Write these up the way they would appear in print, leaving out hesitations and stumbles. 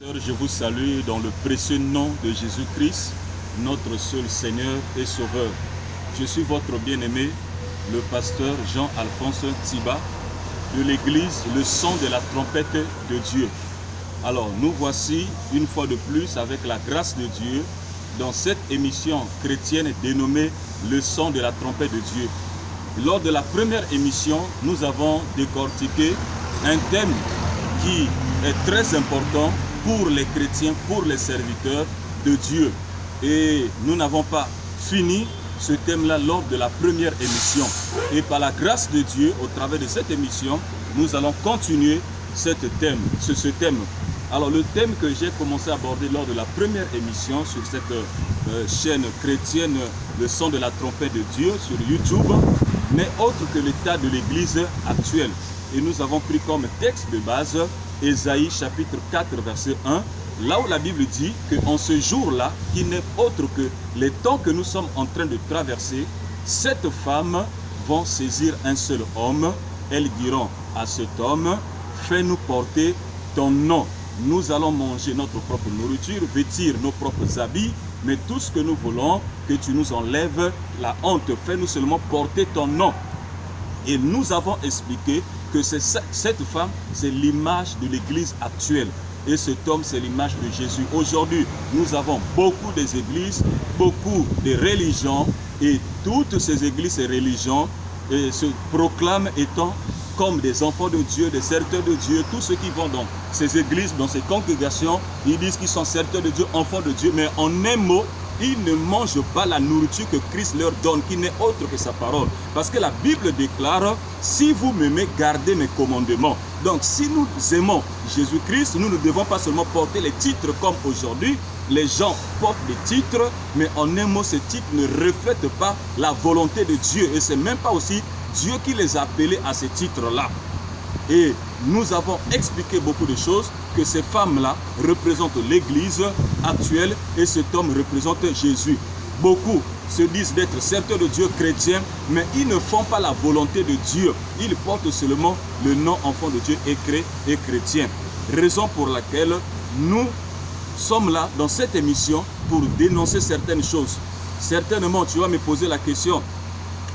Je vous salue dans le précieux nom de Jésus-Christ, notre seul Seigneur et Sauveur. Je suis votre bien-aimé, le pasteur Jean-Alphonse Tiba, de l'église Le Son de la Trompette de Dieu. Alors, nous voici une fois de plus, avec la grâce de Dieu, dans cette émission chrétienne dénommée Le Son de la Trompette de Dieu. Lors de la première émission, nous avons décortiqué un thème qui est très important pour les chrétiens, pour les serviteurs de Dieu. Et nous n'avons pas fini ce thème-là lors de la première émission. Et par la grâce de Dieu, au travers de cette émission, nous allons continuer ce thème. Alors le thème que j'ai commencé à aborder lors de la première émission sur cette chaîne chrétienne, Le Son de la Trompette de Dieu sur YouTube, n'est autre que l'état de l'église actuelle. Et nous avons pris comme texte de base Ésaïe chapitre 4 verset 1, là où la Bible dit qu'en ce jour-là, qui n'est autre que les temps que nous sommes en train de traverser, cette femme vont saisir un seul homme. Elles diront à cet homme, fais-nous porter ton nom. Nous allons manger notre propre nourriture, vêtir nos propres habits, mais tout ce que nous voulons, que tu nous enlèves la honte. Fais-nous seulement porter ton nom. Et nous avons expliqué que cette femme, c'est l'image de l'église actuelle. Et cet homme, c'est l'image de Jésus. Aujourd'hui, nous avons beaucoup des églises, beaucoup de religions, et toutes ces églises et religions se proclament étant comme des enfants de Dieu, des serviteurs de Dieu. Tous ceux qui vont dans ces églises, dans ces congrégations, ils disent qu'ils sont serviteurs de Dieu, enfants de Dieu, mais en un mot, ils ne mangent pas la nourriture que Christ leur donne, qui n'est autre que sa parole. Parce que la Bible déclare, si vous m'aimez, gardez mes commandements. Donc si nous aimons Jésus-Christ, nous ne devons pas seulement porter les titres comme aujourd'hui. Les gens portent des titres, mais en un mot, ces titres ne reflètent pas la volonté de Dieu. Et ce n'est même pas aussi Dieu qui les a appelés à ces titres-là. Et nous avons expliqué beaucoup de choses, que ces femmes-là représentent l'église actuelle et cet homme représente Jésus. Beaucoup se disent d'être serviteurs de Dieu chrétiens, mais ils ne font pas la volonté de Dieu. Ils portent seulement le nom enfant de Dieu et chrétien. Raison pour laquelle nous sommes là dans cette émission pour dénoncer certaines choses. Certainement, tu vas me poser la question,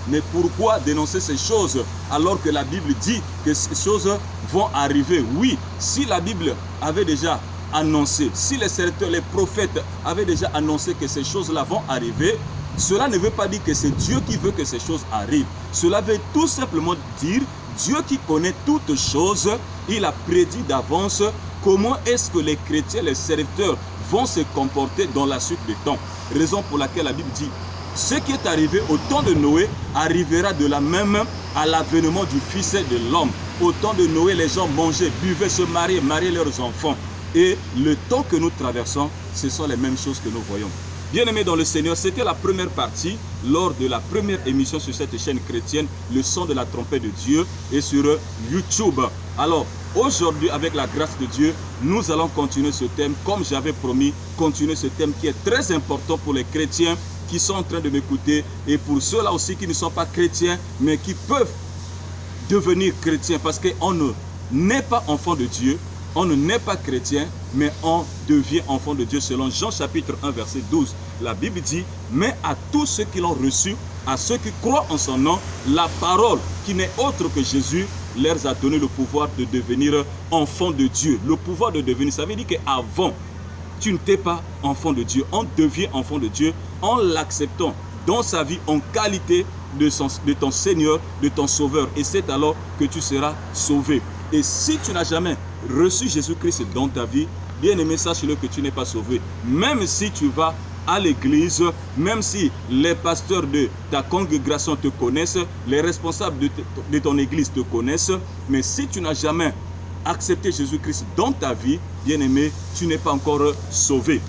mais pourquoi dénoncer ces choses alors que la Bible dit que ces choses vont arriver? Oui, si la Bible avait déjà annoncé, si les serviteurs, les prophètes avaient déjà annoncé que ces choses-là vont arriver, cela ne veut pas dire que c'est Dieu qui veut que ces choses arrivent. Cela veut tout simplement dire, Dieu qui connaît toutes choses, il a prédit d'avance comment est-ce que les chrétiens, les serviteurs vont se comporter dans la suite des temps. Raison pour laquelle la Bible dit, ce qui est arrivé au temps de Noé arrivera de la même à l'avènement du Fils de l'homme. Au temps de Noé, les gens mangeaient, buvaient, se mariaient leurs enfants. Et le temps que nous traversons, ce sont les mêmes choses que nous voyons. Bien-aimés dans le Seigneur, c'était la première partie lors de la première émission sur cette chaîne chrétienne, Le Son de la Trompette de Dieu, et sur YouTube. Alors, aujourd'hui, avec la grâce de Dieu, nous allons continuer ce thème, comme j'avais promis, continuer ce thème qui est très important pour les chrétiens qui sont en train de m'écouter et pour ceux-là aussi qui ne sont pas chrétiens, mais qui peuvent devenir chrétiens parce qu'on ne naît pas enfant de Dieu, on ne naît pas chrétien, mais on devient enfant de Dieu selon Jean chapitre 1 verset 12. La Bible dit, mais à tous ceux qui l'ont reçu, à ceux qui croient en son nom, la parole qui n'est autre que Jésus leur a donné le pouvoir de devenir enfant de Dieu. Le pouvoir de devenir, ça veut dire qu'avant, tu n'étais pas enfant de Dieu. On devient enfant de Dieu en l'acceptant dans sa vie en qualité de ton Seigneur, de ton Sauveur. Et c'est alors que tu seras sauvé. Et si tu n'as jamais reçu Jésus-Christ dans ta vie, bien aimé, sache-le que tu n'es pas sauvé. Même si tu vas à l'église, même si les pasteurs de ta congrégation te connaissent, les responsables de ton église te connaissent, mais si tu n'as jamais accepter Jésus-Christ dans ta vie, bien-aimé, tu n'es pas encore sauvé.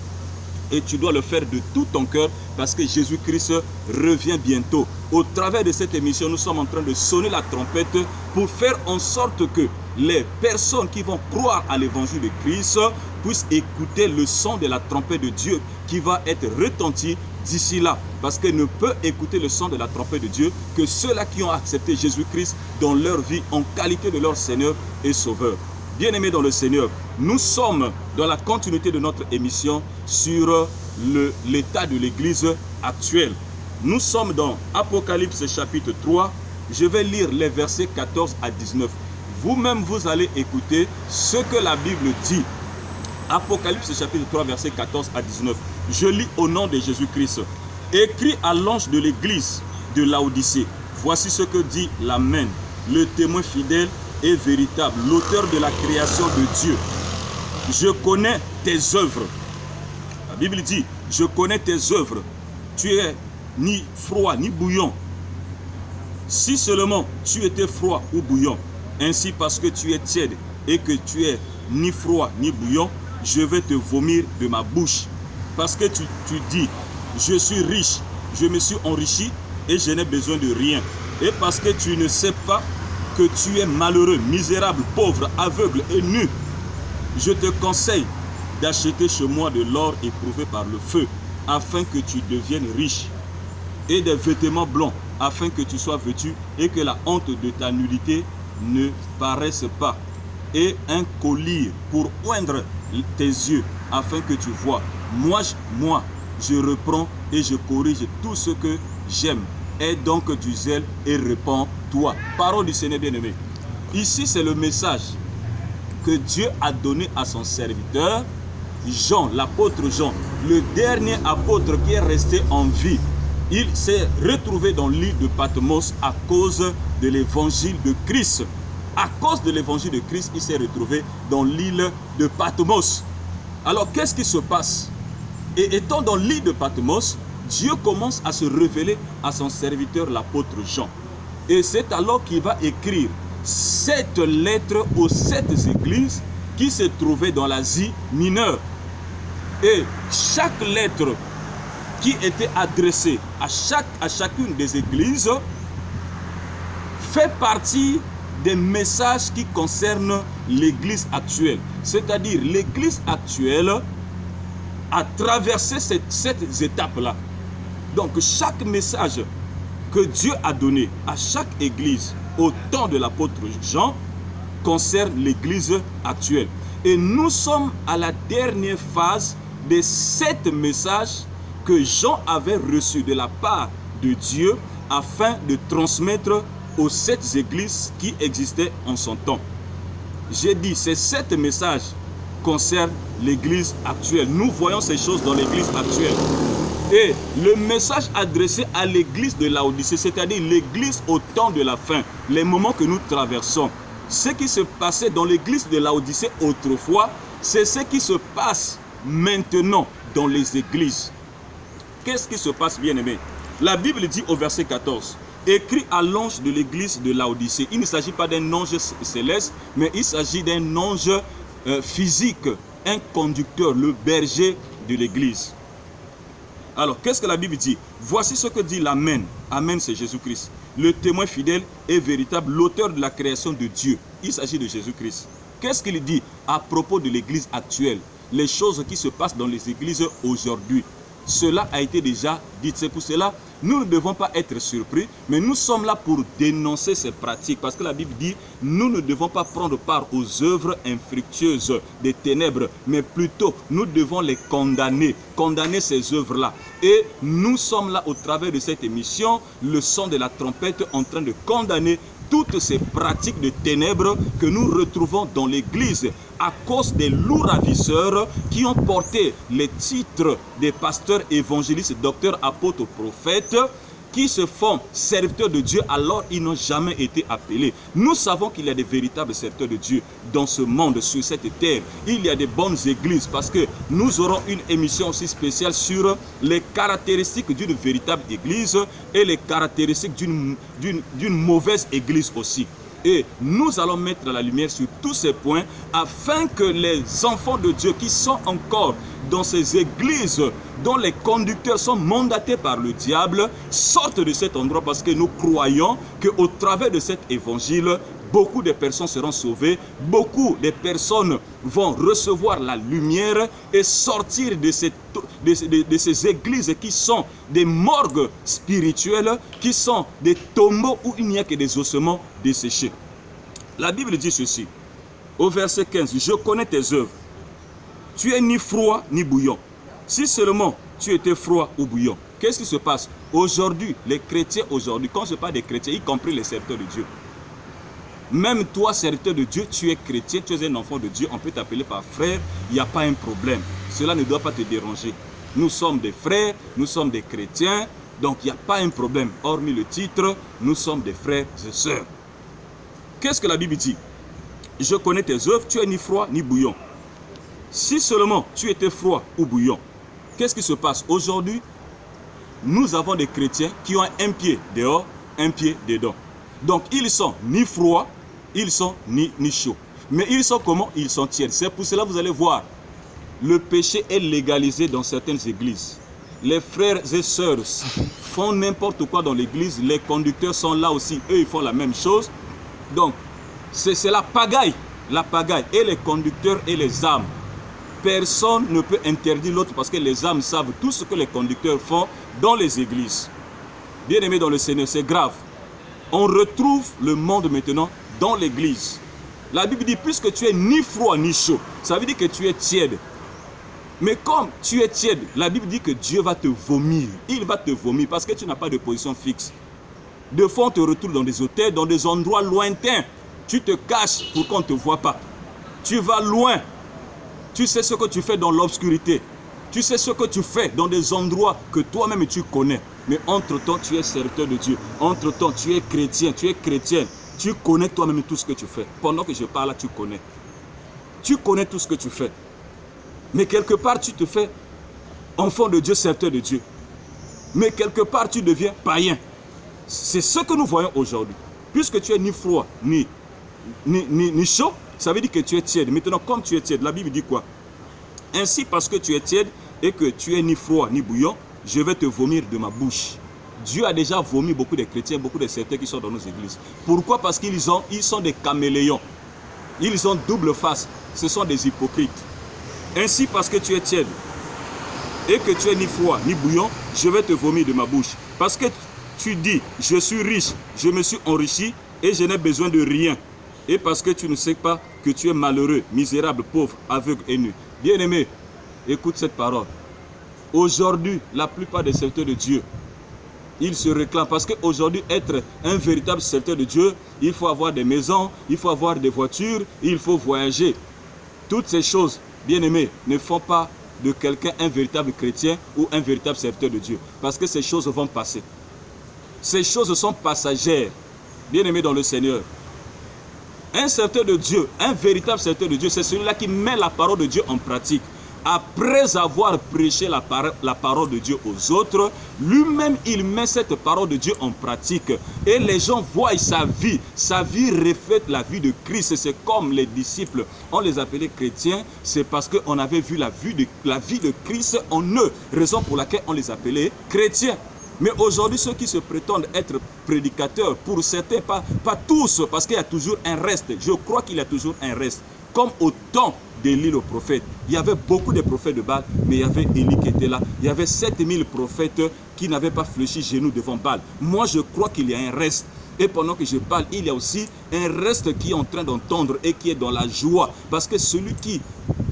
Et tu dois le faire de tout ton cœur parce que Jésus-Christ revient bientôt. Au travers de cette émission, nous sommes en train de sonner la trompette pour faire en sorte que les personnes qui vont croire à l'évangile de Christ puissent écouter le son de la trompette de Dieu qui va être retenti d'ici là. Parce qu'elle ne peut écouter le son de la trompette de Dieu que ceux-là qui ont accepté Jésus-Christ dans leur vie en qualité de leur Seigneur et Sauveur. Bien-aimés dans le Seigneur, Nous sommes dans la continuité de notre émission sur l'état de l'Église actuelle. Nous sommes dans Apocalypse chapitre 3. Je vais lire les versets 14 à 19. Vous-même, vous allez écouter ce que la Bible dit. Apocalypse chapitre 3, versets 14 à 19. Je lis au nom de Jésus-Christ. Écrit à l'ange de l'église de Laodicée. Voici ce que dit l'Amen, le témoin fidèle et véritable, l'auteur de la création de Dieu. Je connais tes œuvres. La Bible dit, je connais tes œuvres. Tu es ni froid ni bouillant. Si seulement tu étais froid ou bouillant, ainsi parce que tu es tiède et que tu es ni froid ni bouillant, je vais te vomir de ma bouche. Parce que tu dis, je suis riche, je me suis enrichi et je n'ai besoin de rien. Et parce que tu ne sais pas que tu es malheureux, misérable, pauvre, aveugle et nu, je te conseille d'acheter chez moi de l'or éprouvé par le feu, afin que tu deviennes riche, et des vêtements blancs, afin que tu sois vêtu et que la honte de ta nudité ne paraisse pas, et un collier pour oindre tes yeux, afin que tu vois. Moi, je reprends et je corrige tout ce que j'aime. Aie donc du zèle et répands-toi. Parole du Seigneur bien-aimé. Ici, c'est le message que Dieu a donné à son serviteur, Jean, l'apôtre Jean, le dernier apôtre qui est resté en vie. Il s'est retrouvé dans l'île de Patmos à cause de l'évangile de Christ. À cause de l'évangile de Christ, il s'est retrouvé dans l'île de Patmos. Alors, qu'est-ce qui se passe? Et étant dans l'île de Patmos, Dieu commence à se révéler à son serviteur, l'apôtre Jean. Et c'est alors qu'il va écrire 7 lettres aux 7 églises qui se trouvaient dans l'Asie mineure. Et chaque lettre qui était adressée à chacune des églises fait partie des messages qui concernent l'église actuelle. C'est-à-dire l'église actuelle a traversé cette étape-là. Donc chaque message que Dieu a donné à chaque église au temps de l'apôtre Jean concerne l'église actuelle. Et nous sommes à la dernière phase des 7 messages que Jean avait reçus de la part de Dieu afin de transmettre aux 7 églises qui existaient en son temps. J'ai dit, ces 7 messages concernent l'église actuelle. Nous voyons ces choses dans l'église actuelle. Et le message adressé à l'église de Laodicée, c'est-à-dire l'église au temps de la fin, les moments que nous traversons, ce qui se passait dans l'église de Laodicée autrefois, c'est ce qui se passe maintenant dans les églises. Qu'est-ce qui se passe, bien-aimé? La Bible dit au verset 14, écrit à l'ange de l'église de Laodicée. Il ne s'agit pas d'un ange céleste, mais il s'agit d'un ange physique, un conducteur, le berger de l'église. Alors, qu'est-ce que la Bible dit? Voici ce que dit l'Amen. Amen, c'est Jésus-Christ. Le témoin fidèle et véritable, l'auteur de la création de Dieu. Il s'agit de Jésus-Christ. Qu'est-ce qu'il dit à propos de l'église actuelle? Les choses qui se passent dans les églises aujourd'hui. Cela a été déjà dit. C'est pour cela nous ne devons pas être surpris, mais nous sommes là pour dénoncer ces pratiques. Parce que la Bible dit, nous ne devons pas prendre part aux œuvres infructueuses des ténèbres, mais plutôt nous devons les condamner ces œuvres-là. Et nous sommes là au travers de cette émission, le son de la trompette, en train de condamner toutes ces pratiques de ténèbres que nous retrouvons dans l'église à cause des loups ravisseurs qui ont porté les titres des pasteurs, évangélistes, docteurs, apôtres, prophètes, qui se font serviteurs de Dieu alors ils n'ont jamais été appelés. Nous savons qu'il y a des véritables serviteurs de Dieu dans ce monde, sur cette terre. Il y a des bonnes églises parce que nous aurons une émission aussi spéciale sur les caractéristiques d'une véritable église et les caractéristiques d'une mauvaise église aussi. Et nous allons mettre la lumière sur tous ces points afin que les enfants de Dieu qui sont encore dans ces églises dont les conducteurs sont mandatés par le diable sortent de cet endroit, parce que nous croyons qu'au travers de cet évangile, beaucoup de personnes seront sauvées, beaucoup de personnes vont recevoir la lumière et sortir de ces églises qui sont des morgues spirituelles, qui sont des tombeaux où il n'y a que des ossements desséchés. La Bible dit ceci, au verset 15, je connais tes œuvres. Tu es ni froid ni bouillant. Si seulement tu étais froid ou bouillant, qu'est-ce qui se passe? Aujourd'hui, les chrétiens aujourd'hui, quand je parle des chrétiens, y compris les serviteurs de Dieu, même toi, serviteur de Dieu, tu es chrétien, tu es un enfant de Dieu, on peut t'appeler par frère, il n'y a pas un problème. Cela ne doit pas te déranger. Nous sommes des frères, nous sommes des chrétiens, donc il n'y a pas un problème. Hormis le titre, nous sommes des frères et sœurs. Qu'est-ce que la Bible dit? Je connais tes œuvres, tu es ni froid ni bouillant. Si seulement tu étais froid ou bouillant, qu'est-ce qui se passe? Aujourd'hui, nous avons des chrétiens qui ont un pied dehors, un pied dedans. Donc ils sont ni froids, ils sont ni chauds. Mais ils sont comment? Ils sont tièdes. C'est pour cela que vous allez voir, le péché est légalisé dans certaines églises. Les frères et sœurs font n'importe quoi dans l'église. Les conducteurs sont là aussi, eux ils font la même chose. Donc c'est la pagaille. La pagaille et les conducteurs et les âmes. Personne ne peut interdire l'autre parce que les âmes savent tout ce que les conducteurs font dans les églises. Bien-aimés dans le Seigneur, c'est grave. On retrouve le monde maintenant dans l'église. La Bible dit, puisque tu es ni froid ni chaud, ça veut dire que tu es tiède. Mais comme tu es tiède, la Bible dit que Dieu va te vomir. Il va te vomir parce que tu n'as pas de position fixe. De fois, on te retrouve dans des hôtels, dans des endroits lointains. Tu te caches pour qu'on ne te voit pas. Tu vas loin. Tu sais ce que tu fais dans l'obscurité. Tu sais ce que tu fais dans des endroits que toi-même tu connais. Mais entre-temps, tu es serviteur de Dieu. Entre-temps, tu es chrétien, tu es chrétienne. Tu connais toi-même tout ce que tu fais. Pendant que je parle là, tu connais. Tu connais tout ce que tu fais. Mais quelque part, tu te fais enfant de Dieu, serviteur de Dieu. Mais quelque part, tu deviens païen. C'est ce que nous voyons aujourd'hui. Puisque tu es ni froid, ni chaud, ça veut dire que tu es tiède. Maintenant, comme tu es tiède, la Bible dit quoi? Ainsi, parce que tu es tiède et que tu es ni froid ni bouillant, je vais te vomir de ma bouche. Dieu a déjà vomi beaucoup de chrétiens, beaucoup de serviteurs qui sont dans nos églises. Pourquoi? Parce qu'ils sont des caméléons. Ils ont double face. Ce sont des hypocrites. Ainsi, parce que tu es tiède et que tu es ni froid ni bouillant, je vais te vomir de ma bouche. Parce que tu dis, je suis riche, je me suis enrichi et je n'ai besoin de rien. Et parce que tu ne sais pas que tu es malheureux, misérable, pauvre, aveugle et nu. Bien-aimé, écoute cette parole. Aujourd'hui, la plupart des serviteurs de Dieu, ils se réclament parce qu'aujourd'hui, être un véritable serviteur de Dieu, il faut avoir des maisons, il faut avoir des voitures, il faut voyager. Toutes ces choses, bien-aimés, ne font pas de quelqu'un un véritable chrétien ou un véritable serviteur de Dieu. Parce que ces choses vont passer. Ces choses sont passagères. Bien-aimés dans le Seigneur. Un serviteur de Dieu, un véritable serviteur de Dieu, c'est celui-là qui met la parole de Dieu en pratique. Après avoir prêché la parole de Dieu aux autres, lui-même, il met cette parole de Dieu en pratique. Et les gens voient sa vie. Sa vie reflète la vie de Christ. C'est comme les disciples, on les appelait chrétiens, c'est parce qu'on avait vu la vie de Christ en eux. Raison pour laquelle on les appelait chrétiens. Mais aujourd'hui, ceux qui se prétendent être prédicateurs, pour certains, pas tous, parce qu'il y a toujours un reste. Je crois qu'il y a toujours un reste. Comme au temps d'Élie le prophète. Il y avait beaucoup de prophètes de Baal, mais il y avait Élie qui était là. Il y avait 7000 prophètes qui n'avaient pas fléchi genoux devant Baal. Moi, je crois qu'il y a un reste. Et pendant que je parle, il y a aussi un reste qui est en train d'entendre et qui est dans la joie. Parce que celui qui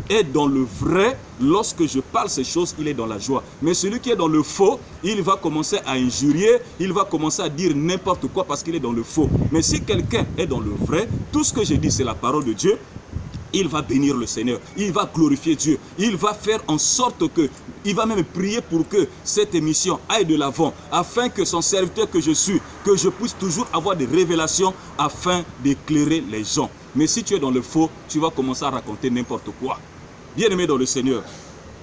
est dans le vrai, lorsque je parle ces choses, il est dans la joie. Mais celui qui est dans le faux, il va commencer à injurier, il va commencer à dire n'importe quoi parce qu'il est dans le faux. Mais si quelqu'un est dans le vrai, tout ce que je dis, c'est la parole de Dieu. Il va bénir le Seigneur, il va glorifier Dieu, il va faire en sorte que, il va même prier pour que cette émission aille de l'avant, afin que son serviteur que je suis, que je puisse toujours avoir des révélations afin d'éclairer les gens. Mais si tu es dans le faux, tu vas commencer à raconter n'importe quoi. Bien-aimé dans le Seigneur,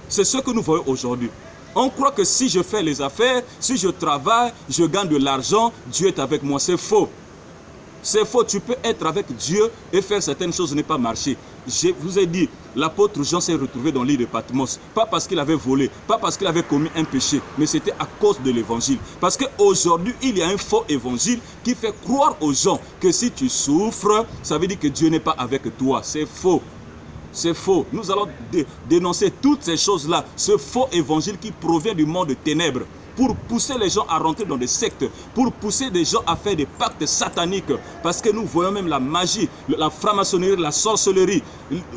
c'est ce que nous voyons aujourd'hui. On croit que si je fais les affaires, si je travaille, je gagne de l'argent, Dieu est avec moi. C'est faux. C'est faux, tu peux être avec Dieu et faire certaines choses ne pas marcher. Je vous ai dit, l'apôtre Jean s'est retrouvé dans l'île de Patmos. Pas parce qu'il avait volé, pas parce qu'il avait commis un péché, mais c'était à cause de l'évangile. Parce qu'aujourd'hui, il y a un faux évangile qui fait croire aux gens que si tu souffres, ça veut dire que Dieu n'est pas avec toi. C'est faux. C'est faux. Nous allons dénoncer toutes ces choses-là. Ce faux évangile qui provient du monde de ténèbres. pour pousser les gens à rentrer dans des sectes, pour pousser des gens à faire des pactes sataniques, parce que nous voyons même la magie, la franc-maçonnerie, la sorcellerie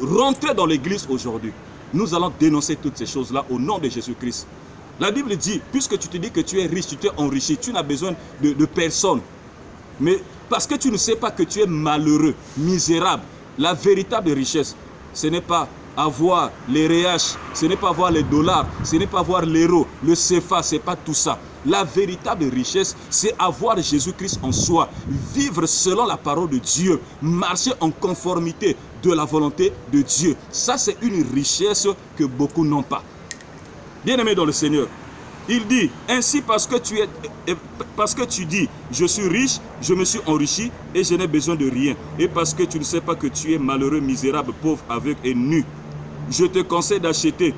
rentrer dans l'église aujourd'hui. Nous allons dénoncer toutes ces choses-là au nom de Jésus-Christ. La Bible dit, puisque tu te dis que tu es riche, tu t'es enrichi, tu n'as besoin de personne. Mais parce que tu ne sais pas que tu es malheureux, misérable, la véritable richesse, ce n'est pas avoir les RH, ce n'est pas avoir les dollars, ce n'est pas avoir l'euro, le CFA, ce n'est pas tout ça. La véritable richesse, c'est avoir Jésus-Christ en soi, vivre selon la parole de Dieu, marcher en conformité de la volonté de Dieu. Ça, c'est une richesse que beaucoup n'ont pas. Bien-aimé dans le Seigneur, il dit, ainsi parce que tu dis, je suis riche, je me suis enrichi et je n'ai besoin de rien. Et parce que tu ne sais pas que tu es malheureux, misérable, pauvre, aveugle et nu. Je te conseille d'acheter.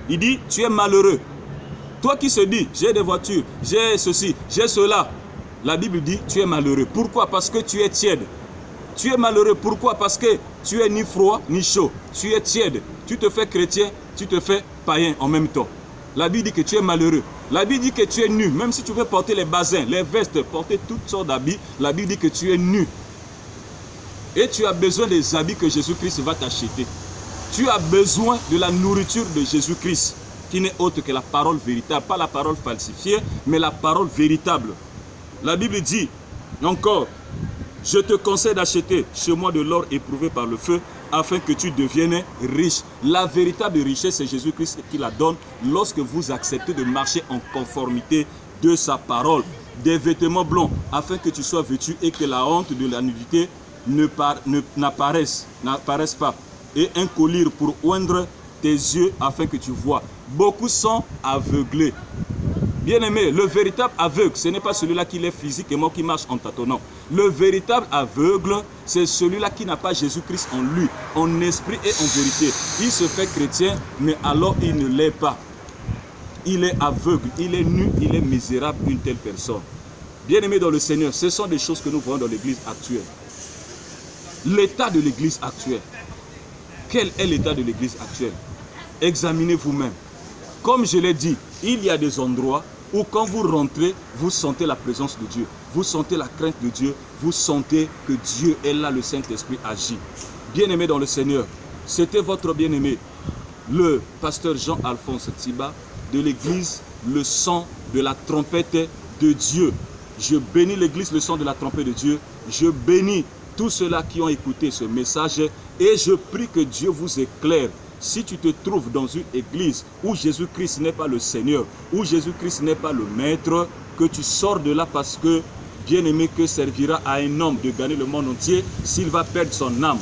Il dit, tu es malheureux. Toi qui se dis, j'ai des voitures, j'ai ceci, j'ai cela. La Bible dit, tu es malheureux. Pourquoi? Parce que tu es tiède. Tu es malheureux. Pourquoi? Parce que tu es ni froid ni chaud. Tu es tiède. Tu te fais chrétien, tu te fais païen en même temps. La Bible dit que tu es malheureux. La Bible dit que tu es nu. Même si tu veux porter les basins, les vestes, porter toutes sortes d'habits, la Bible dit que tu es nu. Et tu as besoin des habits que Jésus-Christ va t'acheter. Tu as besoin de la nourriture de Jésus-Christ, qui n'est autre que la parole véritable. Pas la parole falsifiée, mais la parole véritable. La Bible dit encore, je te conseille d'acheter chez moi de l'or éprouvé par le feu, afin que tu deviennes riche. La véritable richesse, c'est Jésus-Christ qui la donne lorsque vous acceptez de marcher en conformité de sa parole. Des vêtements blancs, afin que tu sois vêtu et que la honte de la nudité n'apparaisse pas. Et un collier pour oindre tes yeux afin que tu vois. Beaucoup sont aveuglés. Bien-aimé, le véritable aveugle, ce n'est pas celui-là qui est physiquement, qui marche en tâtonnant. Le véritable aveugle, c'est celui-là qui n'a pas Jésus-Christ en lui, en esprit et en vérité. Il se fait chrétien, mais alors il ne l'est pas. Il est aveugle, il est nu, il est misérable, une telle personne. Bien-aimé dans le Seigneur, ce sont des choses que nous voyons dans l'église actuelle. L'état de l'église actuelle. Quel est l'état de l'église actuelle? Examinez vous-même. Comme je l'ai dit, il y a des endroits où quand vous rentrez, vous sentez la présence de Dieu. Vous sentez la crainte de Dieu. Vous sentez que Dieu est là, le Saint-Esprit agit. Bien-aimé dans le Seigneur, c'était votre bien-aimé, le pasteur Jean-Alphonse Tsiba, de l'église Le Son de la Trompette de Dieu. Je bénis l'église Le Son de la Trompette de Dieu. Je bénis tous ceux-là qui ont écouté ce message et je prie que Dieu vous éclaire. Si tu te trouves dans une église où Jésus-Christ n'est pas le Seigneur, où Jésus-Christ n'est pas le Maître, que tu sors de là parce que, bien-aimé, que servira à un homme de gagner le monde entier s'il va perdre son âme.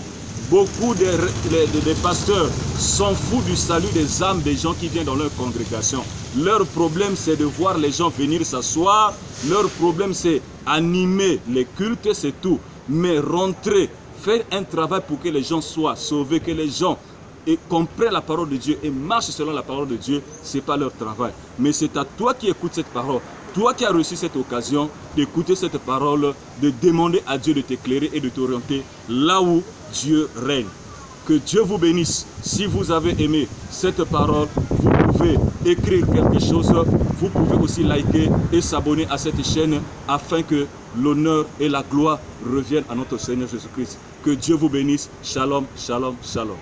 Beaucoup des pasteurs s'en foutent du salut des âmes des gens qui viennent dans leur congrégation. Leur problème, c'est de voir les gens venir s'asseoir. Leur problème, c'est animer les cultes, c'est tout. Mais rentrer, faire un travail pour que les gens soient sauvés, que les gens comprennent la parole de Dieu et marchent selon la parole de Dieu, ce n'est pas leur travail. Mais c'est à toi qui écoutes cette parole, toi qui as reçu cette occasion d'écouter cette parole, de demander à Dieu de t'éclairer et de t'orienter là où Dieu règne. Que Dieu vous bénisse. Si vous avez aimé cette parole, vous pouvez écrire quelque chose. Vous pouvez aussi liker et s'abonner à cette chaîne afin que l'honneur et la gloire reviennent à notre Seigneur Jésus-Christ. Que Dieu vous bénisse. Shalom, shalom, shalom.